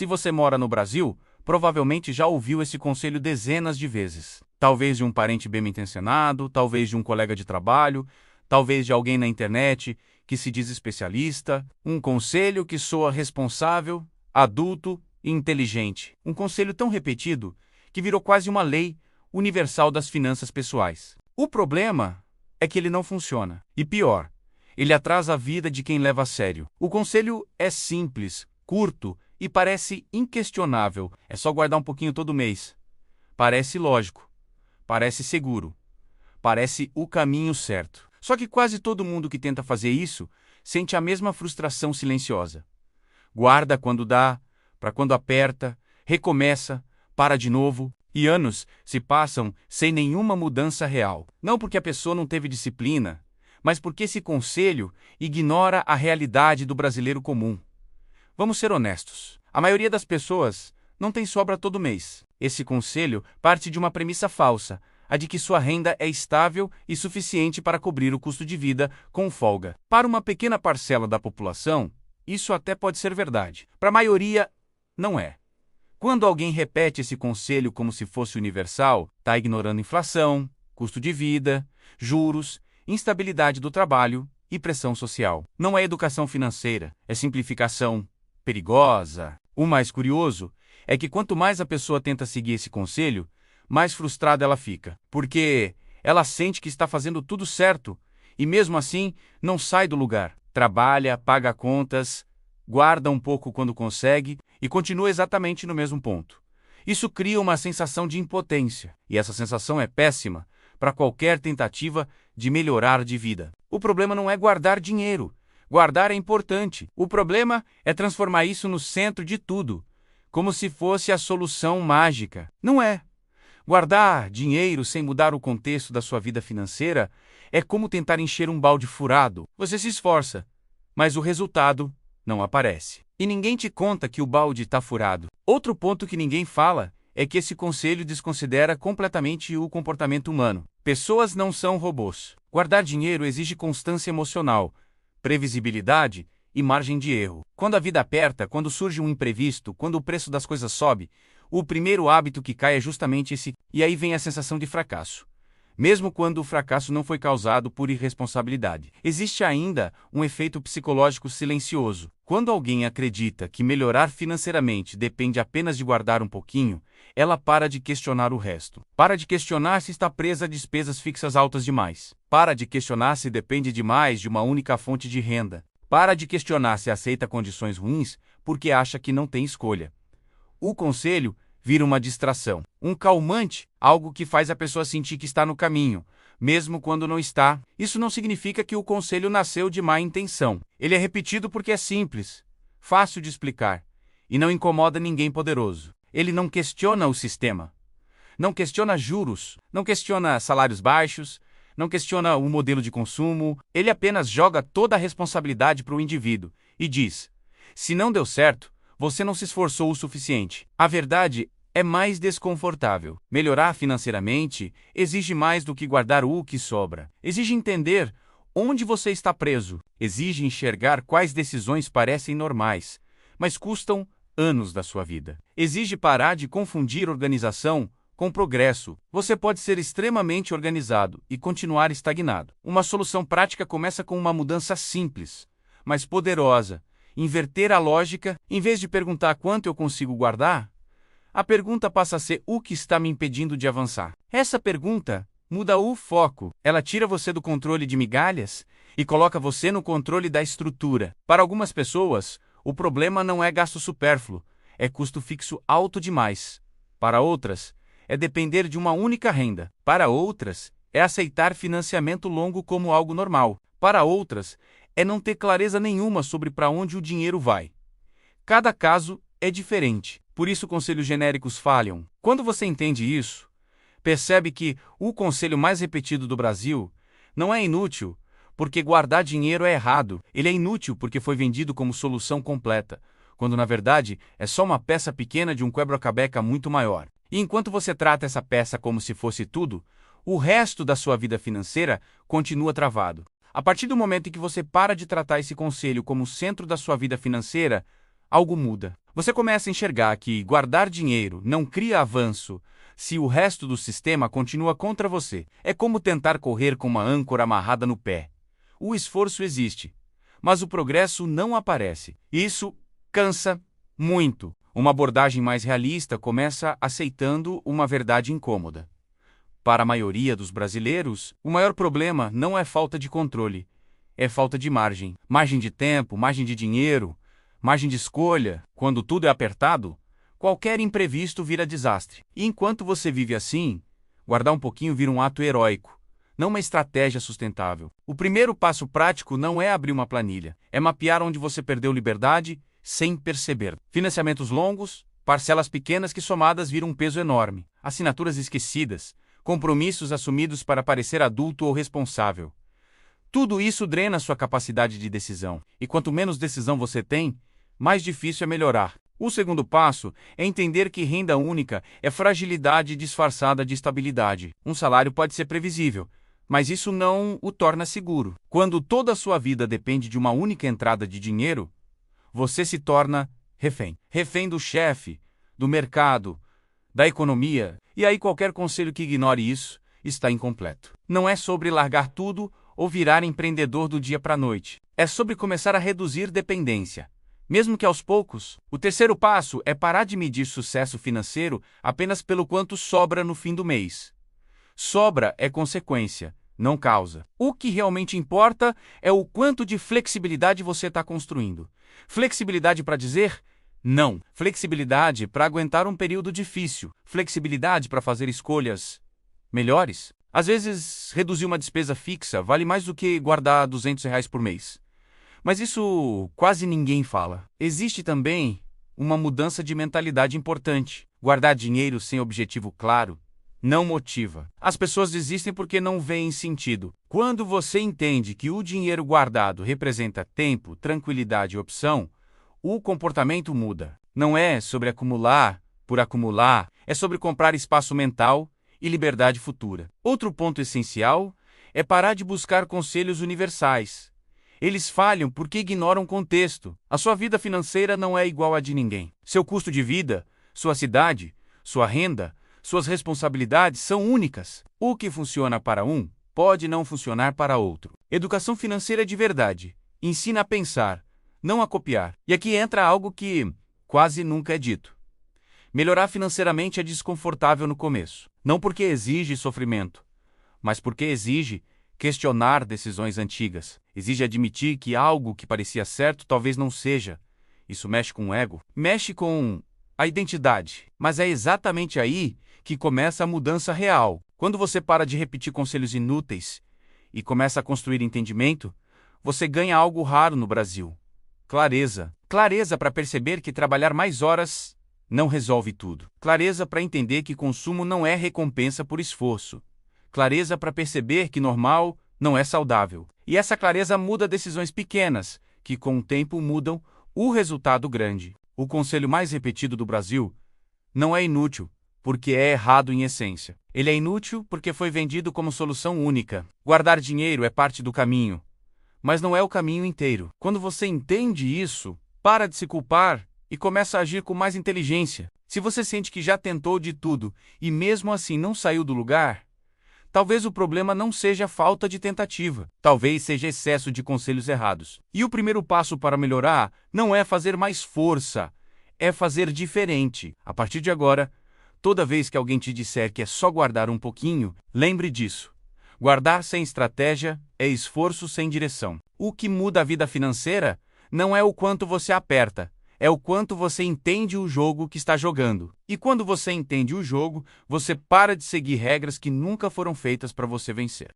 Se você mora no Brasil, provavelmente já ouviu esse conselho dezenas de vezes. Talvez de um parente bem-intencionado, talvez de um colega de trabalho, talvez de alguém na internet que se diz especialista. Um conselho que soa responsável, adulto e inteligente. Um conselho tão repetido que virou quase uma lei universal das finanças pessoais. O problema é que ele não funciona. E pior, ele atrasa a vida de quem leva a sério. O conselho é simples, curto e parece inquestionável. É só guardar um pouquinho todo mês. Parece lógico. Parece seguro. Parece o caminho certo. Só que quase todo mundo que tenta fazer isso sente a mesma frustração silenciosa. Guarda quando dá, para quando aperta, recomeça, para de novo, e anos se passam sem nenhuma mudança real. Não porque a pessoa não teve disciplina, mas porque esse conselho ignora a realidade do brasileiro comum. Vamos ser honestos. A maioria das pessoas não tem sobra todo mês. Esse conselho parte de uma premissa falsa, a de que sua renda é estável e suficiente para cobrir o custo de vida com folga. Para uma pequena parcela da população, isso até pode ser verdade. Para a maioria, não é. Quando alguém repete esse conselho como se fosse universal, está ignorando inflação, custo de vida, juros, instabilidade do trabalho e pressão social. Não é educação financeira, é simplificação perigosa. O mais curioso é que quanto mais a pessoa tenta seguir esse conselho, mais frustrada ela fica, porque ela sente que está fazendo tudo certo e mesmo assim não sai do lugar. Trabalha, paga contas, guarda um pouco quando consegue e continua exatamente no mesmo ponto. Isso cria uma sensação de impotência, e essa sensação é péssima para qualquer tentativa de melhorar de vida. O problema não é guardar dinheiro. Guardar é importante. O problema é transformar isso no centro de tudo, como se fosse a solução mágica. Não é. Guardar dinheiro sem mudar o contexto da sua vida financeira é como tentar encher um balde furado. Você se esforça, mas o resultado não aparece. E ninguém te conta que o balde está furado. Outro ponto que ninguém fala é que esse conselho desconsidera completamente o comportamento humano. Pessoas não são robôs. Guardar dinheiro exige constância emocional, previsibilidade e margem de erro. Quando a vida aperta, quando surge um imprevisto, quando o preço das coisas sobe, o primeiro hábito que cai é justamente esse, e aí vem a sensação de fracasso. Mesmo quando o fracasso não foi causado por irresponsabilidade. Existe ainda um efeito psicológico silencioso. Quando alguém acredita que melhorar financeiramente depende apenas de guardar um pouquinho, ela para de questionar o resto. Para de questionar se está presa a despesas fixas altas demais. Para de questionar se depende demais de uma única fonte de renda. Para de questionar se aceita condições ruins porque acha que não tem escolha. O conselho vira uma distração, um calmante, algo que faz a pessoa sentir que está no caminho, mesmo quando não está. Isso não significa que o conselho nasceu de má intenção. Ele é repetido porque é simples, fácil de explicar, e não incomoda ninguém poderoso. Ele não questiona o sistema, não questiona juros, não questiona salários baixos, não questiona o modelo de consumo. Ele apenas joga toda a responsabilidade para o indivíduo e diz: se não deu certo, você não se esforçou o suficiente. A verdade é mais desconfortável. Melhorar financeiramente exige mais do que guardar o que sobra. Exige entender onde você está preso. Exige enxergar quais decisões parecem normais, mas custam anos da sua vida. Exige parar de confundir organização com progresso. Você pode ser extremamente organizado e continuar estagnado. Uma solução prática começa com uma mudança simples, mas poderosa. Inverter a lógica, em vez de perguntar quanto eu consigo guardar, a pergunta passa a ser o que está me impedindo de avançar. Essa pergunta muda o foco. Ela tira você do controle de migalhas e coloca você no controle da estrutura. Para algumas pessoas, o problema não é gasto supérfluo, é custo fixo alto demais. Para outras, é depender de uma única renda. Para outras, é aceitar financiamento longo como algo normal. Para outras, é não ter clareza nenhuma sobre para onde o dinheiro vai. Cada caso é diferente, por isso conselhos genéricos falham. Quando você entende isso, percebe que o conselho mais repetido do Brasil não é inútil porque guardar dinheiro é errado. Ele é inútil porque foi vendido como solução completa, quando na verdade é só uma peça pequena de um quebra-cabeça muito maior. E enquanto você trata essa peça como se fosse tudo, o resto da sua vida financeira continua travado. A partir do momento em que você para de tratar esse conselho como o centro da sua vida financeira, algo muda. Você começa a enxergar que guardar dinheiro não cria avanço se o resto do sistema continua contra você. É como tentar correr com uma âncora amarrada no pé. O esforço existe, mas o progresso não aparece. Isso cansa muito. Uma abordagem mais realista começa aceitando uma verdade incômoda. Para a maioria dos brasileiros, o maior problema não é falta de controle, é falta de margem. Margem de tempo, margem de dinheiro, margem de escolha. Quando tudo é apertado, qualquer imprevisto vira desastre. E enquanto você vive assim, guardar um pouquinho vira um ato heróico, não uma estratégia sustentável. O primeiro passo prático não é abrir uma planilha, é mapear onde você perdeu liberdade sem perceber. Financiamentos longos, parcelas pequenas que somadas viram um peso enorme, assinaturas esquecidas, compromissos assumidos para parecer adulto ou responsável. Tudo isso drena sua capacidade de decisão, e quanto menos decisão você tem, mais difícil é melhorar. O segundo passo é entender que renda única é fragilidade disfarçada de estabilidade. Um salário pode ser previsível, mas isso não o torna seguro. Quando toda a sua vida depende de uma única entrada de dinheiro, você se torna refém. Refém do chefe, do mercado, da economia, e aí qualquer conselho que ignore isso está incompleto. Não é sobre largar tudo ou virar empreendedor do dia para a noite. É sobre começar a reduzir dependência, mesmo que aos poucos. O terceiro passo é parar de medir sucesso financeiro apenas pelo quanto sobra no fim do mês. Sobra é consequência, não causa. O que realmente importa é o quanto de flexibilidade você está construindo. Flexibilidade para dizer não. Flexibilidade para aguentar um período difícil. Flexibilidade para fazer escolhas melhores. Às vezes, reduzir uma despesa fixa vale mais do que guardar R$ 200 por mês. Mas isso quase ninguém fala. Existe também uma mudança de mentalidade importante. Guardar dinheiro sem objetivo claro não motiva. As pessoas desistem porque não veem sentido. Quando você entende que o dinheiro guardado representa tempo, tranquilidade e opção, o comportamento muda. Não é sobre acumular por acumular, é sobre comprar espaço mental e liberdade futura. Outro ponto essencial é parar de buscar conselhos universais. Eles falham porque ignoram o contexto. A sua vida financeira não é igual à de ninguém. Seu custo de vida, sua cidade, sua renda, suas responsabilidades são únicas. O que funciona para um pode não funcionar para outro. Educação financeira de verdade ensina a pensar, não a copiar. E aqui entra algo que quase nunca é dito. Melhorar financeiramente é desconfortável no começo. Não porque exige sofrimento, mas porque exige questionar decisões antigas. Exige admitir que algo que parecia certo talvez não seja. Isso mexe com o ego, mexe com a identidade. Mas é exatamente aí que começa a mudança real. Quando você para de repetir conselhos inúteis e começa a construir entendimento, você ganha algo raro no Brasil: clareza. Clareza para perceber que trabalhar mais horas não resolve tudo. Clareza para entender que consumo não é recompensa por esforço. Clareza para perceber que normal não é saudável. E essa clareza muda decisões pequenas, que com o tempo mudam o resultado grande. O conselho mais repetido do Brasil não é inútil, porque é errado em essência. Ele é inútil porque foi vendido como solução única. Guardar dinheiro é parte do caminho, mas não é o caminho inteiro. Quando você entende isso, para de se culpar e começa a agir com mais inteligência. Se você sente que já tentou de tudo e mesmo assim não saiu do lugar, talvez o problema não seja falta de tentativa, talvez seja excesso de conselhos errados. E o primeiro passo para melhorar não é fazer mais força, é fazer diferente. A partir de agora, toda vez que alguém te disser que é só guardar um pouquinho, lembre disso. Guardar sem estratégia é esforço sem direção. O que muda a vida financeira não é o quanto você aperta, é o quanto você entende o jogo que está jogando. E quando você entende o jogo, você para de seguir regras que nunca foram feitas para você vencer.